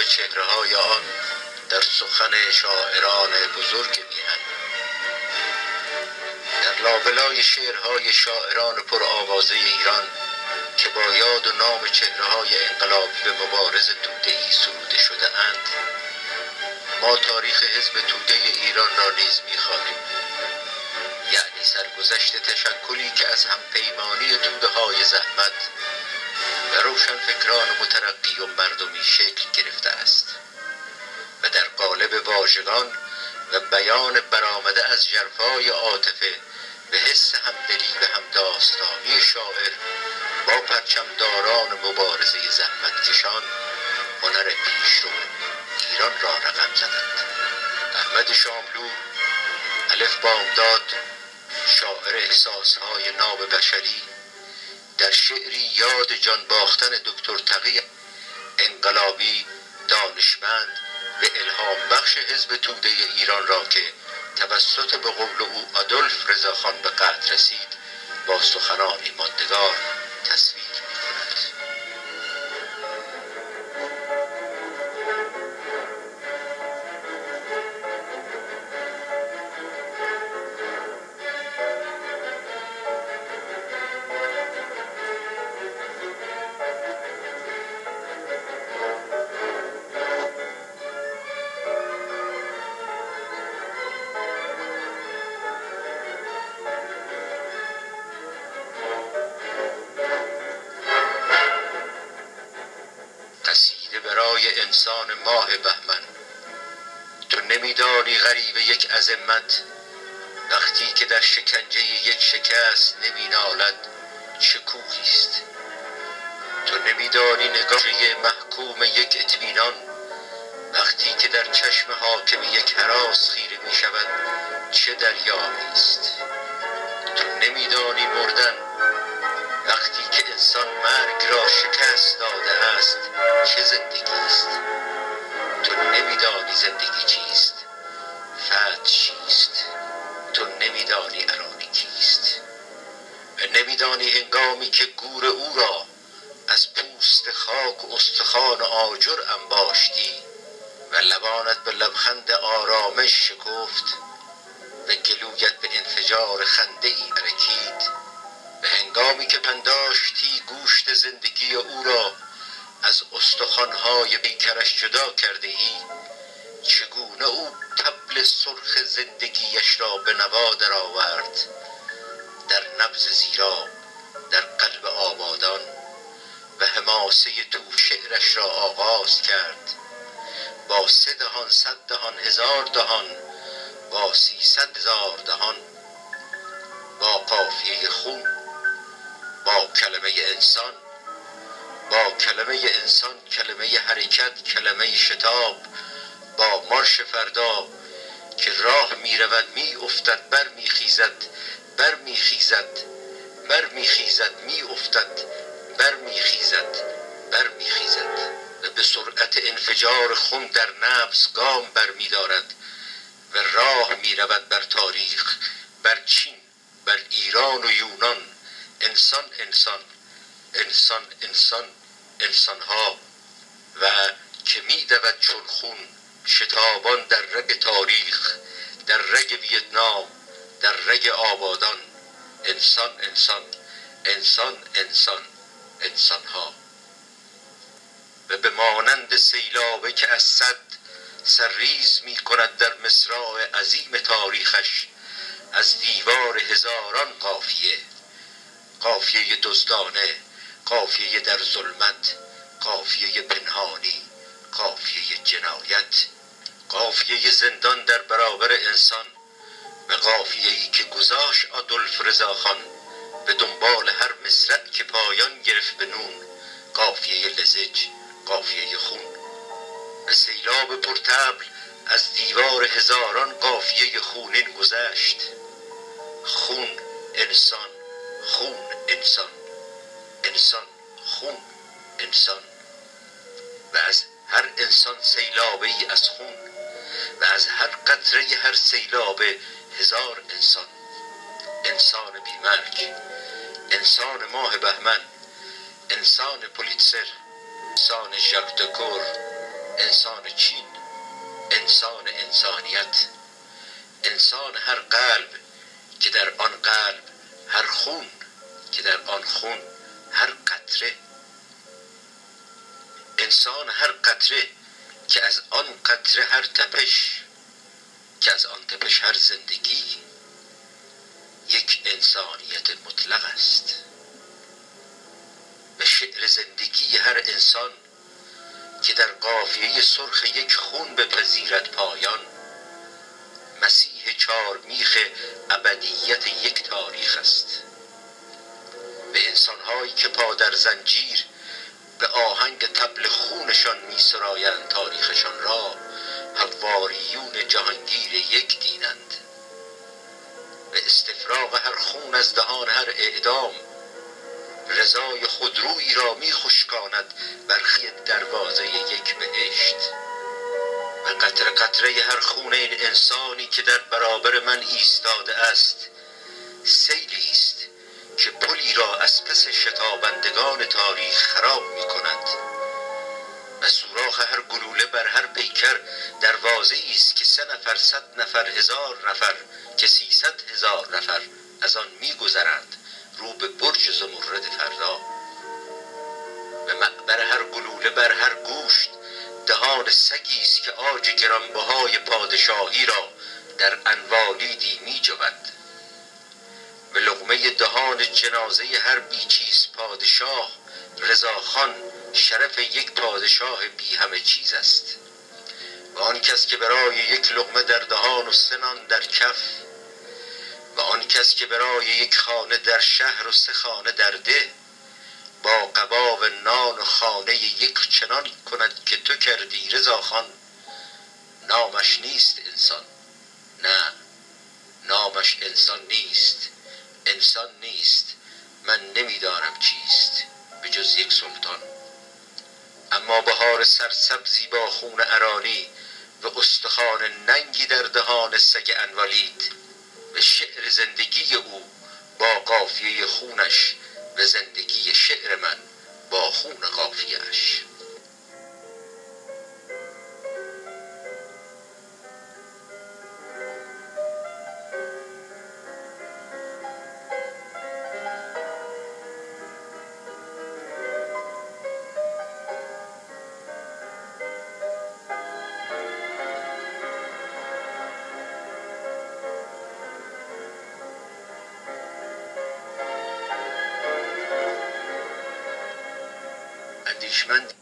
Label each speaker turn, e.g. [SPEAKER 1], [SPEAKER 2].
[SPEAKER 1] چهره‌های آن در سخن شاعران بزرگ میهن. در لابلای شعرهای شاعران پر آوازه ایران که با یاد و نام چهره‌های انقلابی و مبارز توده‌ای سروده شده اند، ما تاریخ حزب توده ایران را نیز می‌خوانیم، یعنی سرگذشت تشکلی که از همپیمانی توده‌های زحمت و روشنفکران مترقی و مردمی شکل گرفته است و در قالب واژگان و بیان برآمده از ژرفای عاطفه به حس همدلی و همداستانی شاعر با پرچمداران مبارزه زحمت کشان هنر پیشرو ایران را رقم زدند. احمد شاملو، الف بامداد، شاعر احساسهای ناب بشری، در شعری یاد جان باختن دکتر تقی انقلابی دانشمند و الهام بخش حزب توده ایران را که توسط به قول او آدولف رضاخان به قتل رسید با سخنانی ماندگار تصویر می‌کند. قصیده برای انسان ماه بهمن. تو نمیدانی غریو یک عظمت وقتی که در شکنجه یک شکست نمی نالد چه کوهی است. تو نمیدانی نگاه محکوم یک اطمینان وقتی که در چشم حاکم یک هراس خیره می شود چه دریایی است. تو نمیدانی مردن وقتی که انسان مرگ را شکست داده است چه زندگی است. تو نمیدانی زندگی چیست، فتح چیست. تو نمیدانی ارانی کیست و نمیدانی هنگامی که گور او را از پوست خاک و استخوان آجر انباشتی و لبانت به لبخند آرامش شکفت و گلویت به انفجار خنده ای ترکید و هنگامی که پنداشتی گوشت زندگی او را از استخوان‌های پیکرش جدا کرده ای، چگونه او طبل سرخ زندگیش را به نوا درآورد، در نبض زیرا در قلب آبادان و حماسه طوف شعرش را آغاز کرد با 3 دهان 100 دهان 1000 دهان با 300,000 دهان، با قافیه خون، با کلمه انسان، با کلمه انسان کلمه حرکت، کلمه شتاب، با مارش فردا که راه می رود می افتد بر می خیزد، بر می خیزد، بر می خیزد، می افتد بر می خیزد، بر می خیزد و به سرعت انفجار خون در نبض گام بر می دارد و راه می رود بر تاریخ، بر چین، بر ایران و یونان. انسان انسان، انسان انسان، انسانها و که می دود چون خون شتابان در رگ تاریخ، در رگ ویتنام، در رگ آبادان. انسان انسان، انسان انسان، انسانها و به مانند سیلابه که از صد سرریز می کند در مصراع عظیم تاریخش از دیوار هزاران قافیه، قافیه دزدانه، قافیه در ظلمت، قافیه پنهانی، قافیه جنایت، قافیه زندان در برابر انسان و قافیه‌ای که گذاشت آدولف رضاخان به دنبال هر مصرع که پایان گرفت به نون، قافیه لزج، قافیه خون و سیلاب پرطبل از دیوار هزاران قافیه خونین گذشت. خون انسان، خون انسان، انسان خون انسان و از هر انسان سیلابه ای از خون و از هر قطره هر سیلابه 1000 انسان. انسان بیمرگ، انسان ماه بهمن، انسان پولیتسر، انسان ژاک دکور، انسان چین، انسان انسانیت، انسان هر قلب که در آن قلب، هر خون که در آن خون، هر قطره، انسان هر قطره که از آن قطره هر تپش، که از آن تپش هر زندگی، یک انسانیت مطلق است. به شعر زندگی هر انسان که در قافیه سرخ یک خون بپذیرد پایان، مسیح چارمیخ ابدیت یک تاریخ است. به انسان‌هایی که پا در زنجیر به آهنگ طبل خونشان می سرایند تاریخشان را، حواریون جهانگیر یک دینند. به استفراغ هر خون از دهان هر اعدام، رضای خودرویی را می خشکاند برخی دروازه یک بهشت. و قطره قطره هر خون این انسانی که در برابر من ایستاده است، سیلی است که پلی را از پس شتابندگان تاریخ خراب می کند. و سوراخ هر گلوله بر هر پیکر دروازه‌ای است که 3 نفر، 100 نفر، 1000 نفر، که 300,000 نفر از آن می‌گذرند رو به برج زمرد فردا. و معبر هر گلوله بر هر گوشت دهان سگی است که عاج گرانبهای پادشاهی را در انوالیدی می‌جود. به لقمه دهان جنازه هر بیچیز پادشاه، رضاخان شرف یک پادشاه بی همه چیز است. و آن کس که برای یک لقمه در دهان و 3 نان در کف، و آن کس که برای یک خانه در شهر و 3 خانه در ده، با قبا و نان و خانه یک چنان کند که تو کردی رضاخان، نامش نیست انسان. نه، نامش انسان نیست. انسان نیست. من نمیدانم چیست به جز یک سلطان. اما بهار سرسبزی با خون ارانی و استخوان ننگی در دهان سگ انوالید، به شعر زندگی او با قافیه خونش و زندگی شعر من با خون قافیه‌اش. اندیشمند